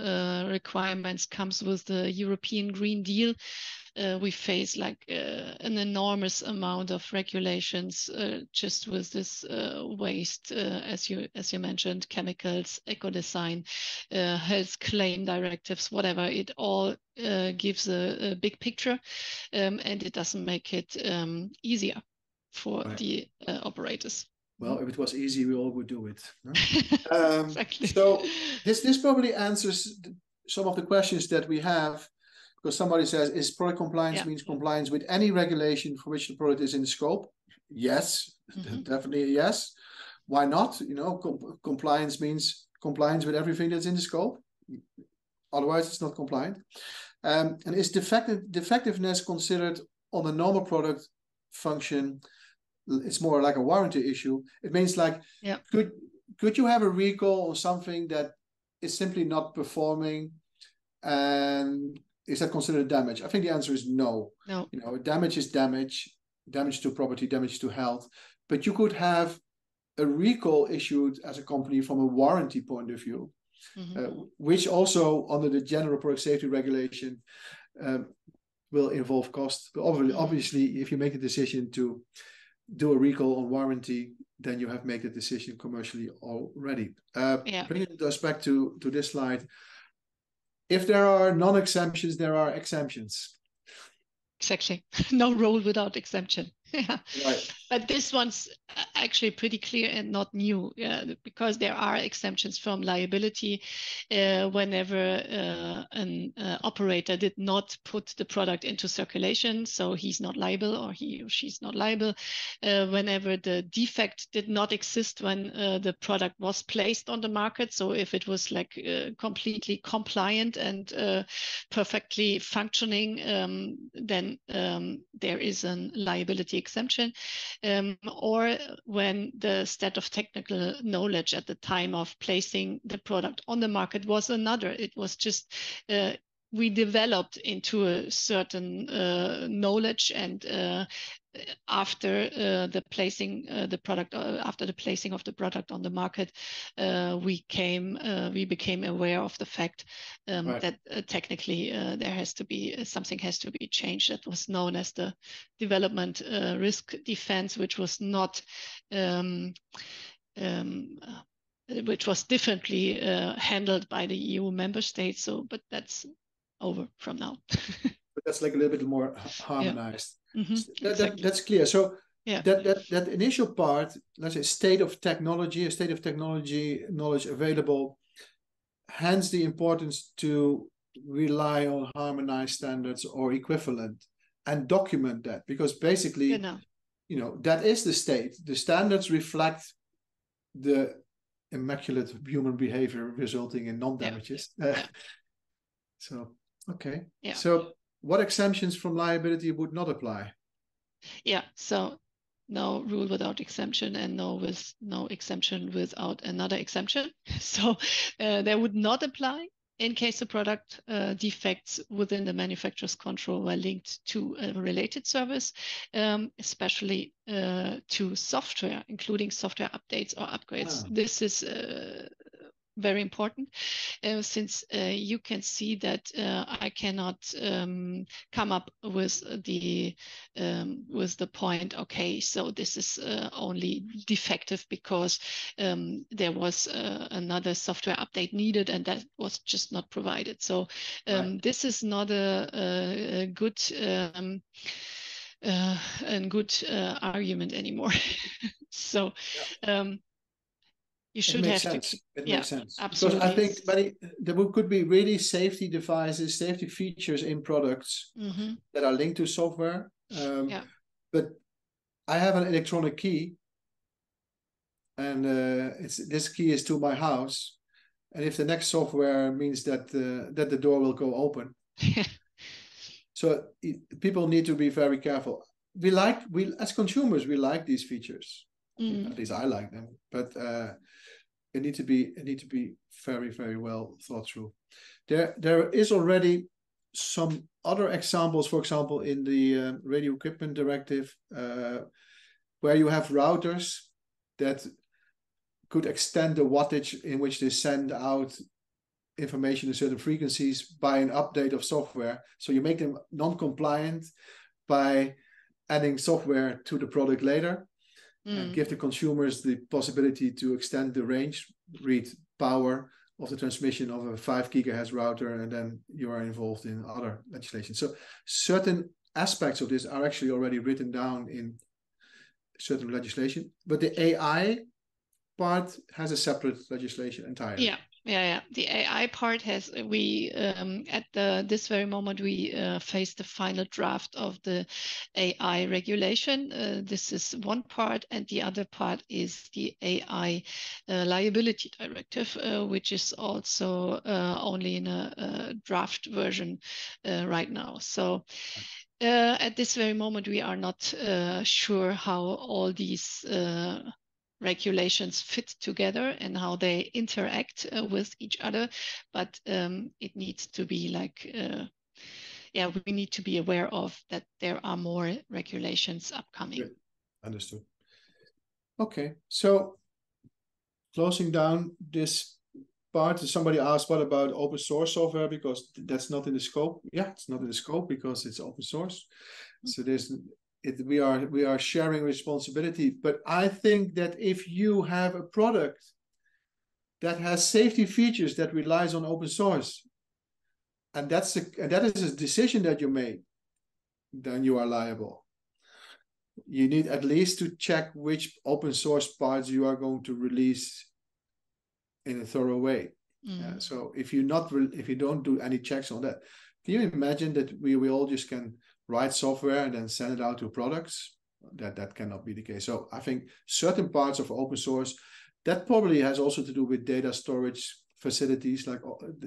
S2: requirements comes with the European Green Deal. We face like an enormous amount of regulations just with this waste, as you mentioned, chemicals, eco-design, health claim directives, whatever. It all gives a big picture, and it doesn't make it easier for the operators.
S1: Well, if it was easy, we all would do it. No?
S2: Exactly.
S1: So this probably answers some of the questions that we have, because somebody says, is product compliance means compliance with any regulation for which the product is in scope? Yes, definitely yes. Why not? Compliance means compliance with everything that's in the scope. Otherwise, it's not compliant. And is defectiveness considered on a normal product function? It's more like a warranty issue. It means like, could you have a recall on something that is simply not performing, and is that considered damage? I think the answer is no.
S2: No.
S1: Damage is damage to property, damage to health. But you could have a recall issued as a company from a warranty point of view, which also under the general product safety regulation will involve cost. But obviously, if you make a decision to do a recall on warranty, then you have made the decision commercially already. Bringing us back to this slide, if there are non-exemptions, there are exemptions.
S2: Exactly. No rule without exemption.
S1: Right.
S2: But this one's actually pretty clear and not new, because there are exemptions from liability whenever an operator did not put the product into circulation, so he's not liable, or he or she's not liable. Whenever the defect did not exist when the product was placed on the market, so if it was like completely compliant and perfectly functioning, then there is a liability exemption, or when the state of technical knowledge at the time of placing the product on the market was another. It was just we developed into a certain knowledge, and after the placing the product, after the placing of the product on the market, we became aware of the fact that technically there has to be something has to be changed. That was known as the development risk defense, which was not which was differently handled by the EU member states. So, but that's over from now.
S1: But that's like a little bit more harmonized.
S2: Exactly.
S1: That's clear. So that initial part, let's say state of technology knowledge available, hence the importance to rely on harmonized standards or equivalent and document that, because basically, that is the state. The standards reflect the immaculate human behavior resulting in non-damages. So, okay. So what exemptions from liability would not apply?
S2: So no rule without exemption, and no exemption without another exemption. So they would not apply in case the product defects within the manufacturer's control were linked to a related service, especially to software, including software updates or upgrades. This is very important, since you can see that I cannot come up with the point, okay, so this is only defective because there was another software update needed and that was just not provided. So this is not a good argument anymore. So you should have
S1: sense. It makes sense.
S2: Absolutely.
S1: Because I think there could be really safety devices, safety features in products that are linked to software. But I have an electronic key, and this key is to my house. And if the next software means that the door will go open, so people need to be very careful. We as consumers, we like these features. At least I like them, but it need to be very, very well thought through. There is already some other examples, for example, in the Radio Equipment Directive, where you have routers that could extend the wattage in which they send out information to certain frequencies by an update of software. So you make them non-compliant by adding software to the product later. And give the consumers the possibility to extend the range, read power of the transmission of a 5 gigahertz router, and then you are involved in other legislation. So certain aspects of this are actually already written down in certain legislation, but the AI part has a separate legislation entirely.
S2: The AI part has, at this very moment, we face the final draft of the AI regulation. This is one part, and the other part is the AI Liability Directive, which is also only in a draft version right now. So at this very moment, we are not sure how all these regulations fit together and how they interact with each other, but it needs to be like yeah, we need to be aware of that there are more regulations upcoming.
S1: Good. Understood. Okay, so closing down this part, somebody asked, what about open source software? Because that's not in the scope. Yeah, it's not in the scope because it's open source. So we are sharing responsibility. But I think that if you have a product that has safety features that relies on open source, and that is a decision that you made, then you are liable. You need at least to check which open source parts you are going to release in a thorough way. So if you don't do any checks on that, can you imagine that we all just can write software and then send it out to products? That cannot be the case. So I think certain parts of open source, that probably has also to do with data storage facilities. Like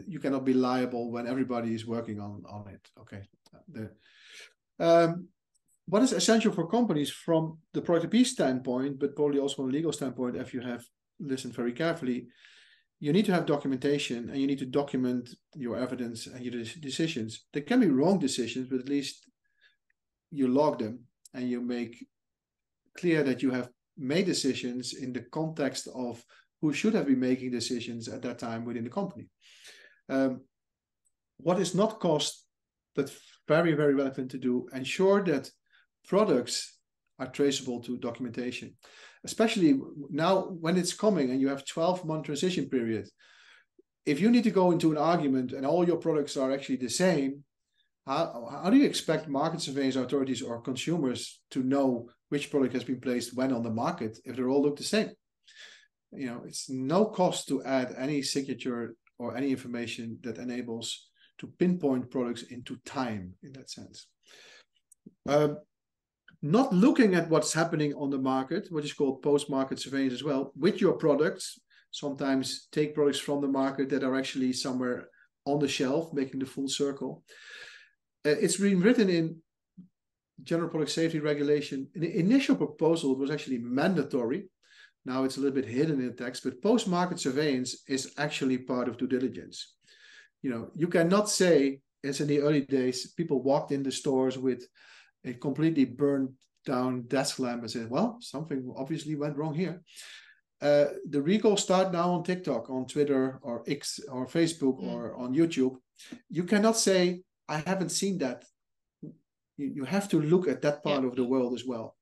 S1: you cannot be liable when everybody is working on it. Okay. What is essential for companies from the product IP standpoint, but probably also from a legal standpoint, if you have listened very carefully, you need to have documentation and you need to document your evidence and your decisions. There can be wrong decisions, but at least you log them and you make clear that you have made decisions in the context of who should have been making decisions at that time within the company. What is not cost, but very, very relevant to do, ensure that products are traceable to documentation, especially now when it's coming and you have 12-month transition period. If you need to go into an argument and all your products are actually the same, how do you expect market surveillance authorities or consumers to know which product has been placed when on the market if they all look the same? It's no cost to add any signature or any information that enables to pinpoint products into time in that sense. Not looking at what's happening on the market, which is called post-market surveillance as well, with your products. Sometimes take products from the market that are actually somewhere on the shelf, making the full circle. It's been written in General Product Safety Regulation. In the initial proposal, it was actually mandatory. Now it's a little bit hidden in the text, but post-market surveillance is actually part of due diligence. You cannot say, as in the early days, people walked in the stores with a completely burned down desk lamp and said, well, something obviously went wrong here. The recalls start now on TikTok, on Twitter, or X, or Facebook, or on YouTube. You cannot say, I haven't seen that. You have to look at that part of the world as well.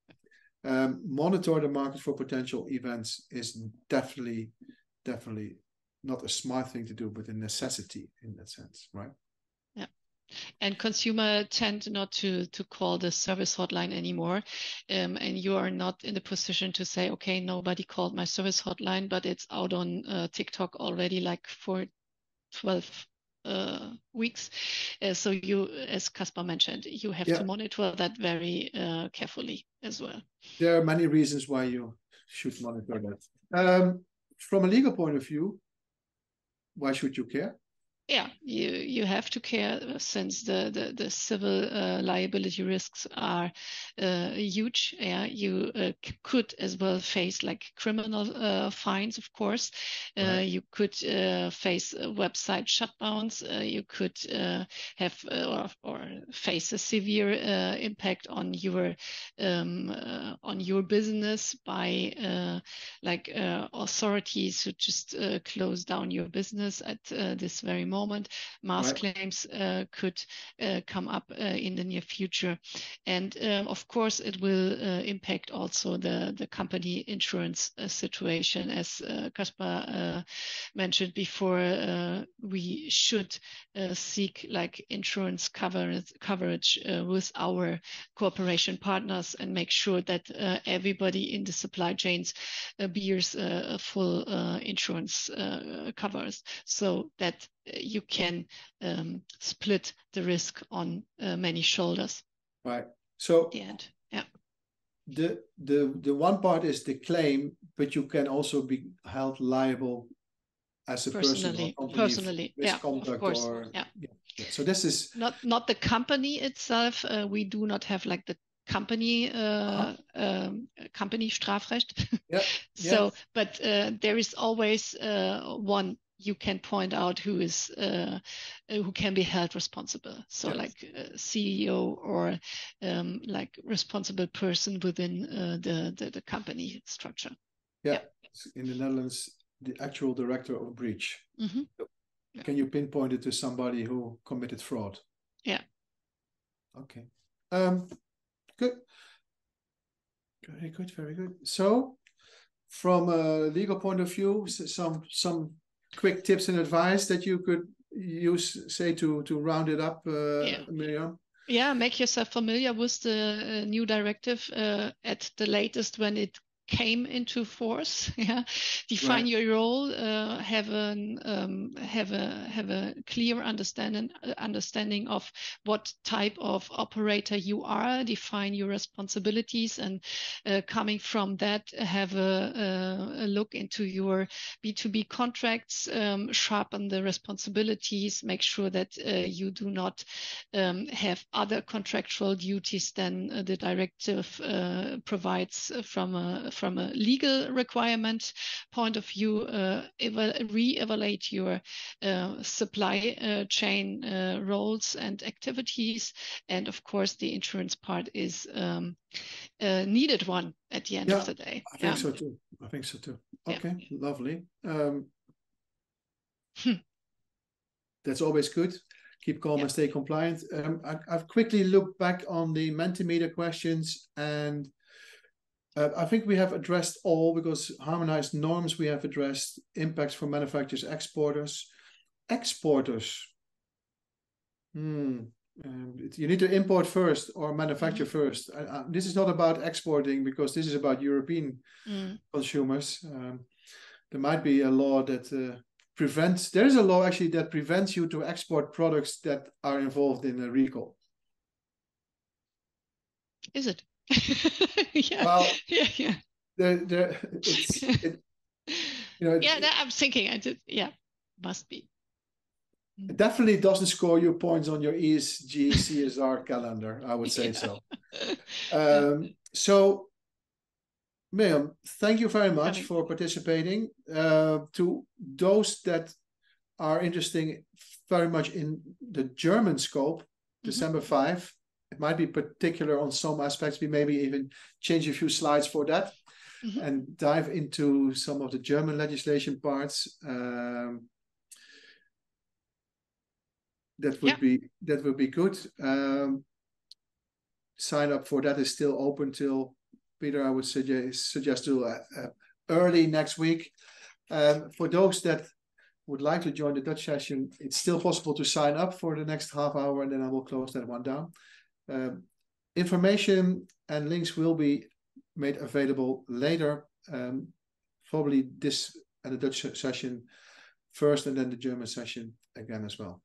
S1: Monitor the market for potential events is definitely not a smart thing to do, but a necessity in that sense, right?
S2: Yeah. And consumer tend not to call the service hotline anymore. And you are not in the position to say, okay, nobody called my service hotline, but it's out on TikTok already like for 12 weeks. So you, as Caspar mentioned, you have to monitor that very carefully as well.
S1: There are many reasons why you should monitor that. From a legal point of view, why should you care?
S2: Yeah, you have to care since the civil liability risks are huge. Yeah, you could as well face like criminal fines, of course. Right. You could face website shutdowns. You could have or face a severe impact on your business by authorities who just close down your business at this very moment. Mass claims could come up in the near future. And of course, it will impact also the company insurance situation. As Caspar mentioned before, we should seek like insurance coverage with our cooperation partners and make sure that everybody in the supply chains bears full insurance covers, so that you can split the risk on many shoulders.
S1: Right. So
S2: the end. Yeah.
S1: The one part is the claim, but you can also be held liable as a
S2: personally,
S1: misconduct,
S2: of course.
S1: or So this is
S2: not the company itself. We do not have like the company company Strafrecht.
S1: Yeah.
S2: So, but there is always one you can point out who can be held responsible. So
S1: Yeah.
S2: like CEO or like responsible person within the company structure.
S1: Yeah. In the Netherlands, the actual director of breach.
S2: Mm-hmm.
S1: Can you pinpoint it to somebody who committed fraud?
S2: Yeah.
S1: Okay. Good. Very good. Very good. So, from a legal point of view, some quick tips and advice that you could use, say, to round it up, Miriam.
S2: Yeah, make yourself familiar with the new directive at the latest when it came into force. Yeah, define your role. Have a clear understanding of what type of operator you are. Define your responsibilities, and coming from that, have a look into your B2B contracts. Sharpen the responsibilities. Make sure that you do not have other contractual duties than the directive provides from a legal requirement point of view. Re-evaluate your supply chain roles and activities, and of course the insurance part is a needed one at the end of the day.
S1: I think so too. I think so too. Okay, lovely. That's always good. Keep calm and stay compliant. I've quickly looked back on the Mentimeter questions, and I think we have addressed all, because harmonized norms we have addressed, impacts for manufacturers, exporters. You need to import first or manufacture first. This is not about exporting, because this is about European consumers. There might be a law that there is a law actually that prevents you to export products that are involved in a recall.
S2: Is it?
S1: Well,
S2: yeah. I'm thinking must be.
S1: It definitely doesn't score you points on your ESG CSR calendar, I would say so. So, Miriam, thank you very much for participating. To those that are interested very much in the German scope, December 5, it might be particular on some aspects. We maybe even change a few slides for that and dive into some of the German legislation parts. That would be good. Sign up for that is still open till, Peter, I would suggest to early next week. For those that would like to join the Dutch session, it's still possible to sign up for the next half hour, and then I will close that one down. Information and links will be made available later, probably this and the Dutch session first, and then the German session again as well.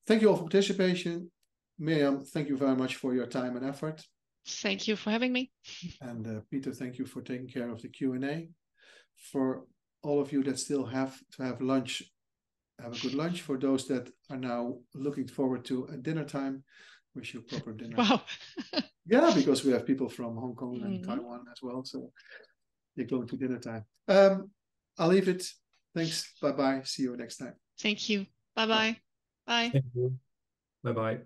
S1: Thank you all for participation. Miriam, thank you very much for your time and effort.
S2: Thank you for having me.
S1: And Peter, thank you for taking care of the Q&A. For all of you that still have to have lunch, have a good lunch. For those that are now looking forward to a dinner time, wish you proper dinner.
S2: Wow.
S1: Yeah, because we have people from Hong Kong and Taiwan as well. So you're going to dinner time. I'll leave it. Thanks. Bye-bye. See you next time.
S2: Thank you. Bye-bye. Bye.
S3: Thank you. Bye-bye.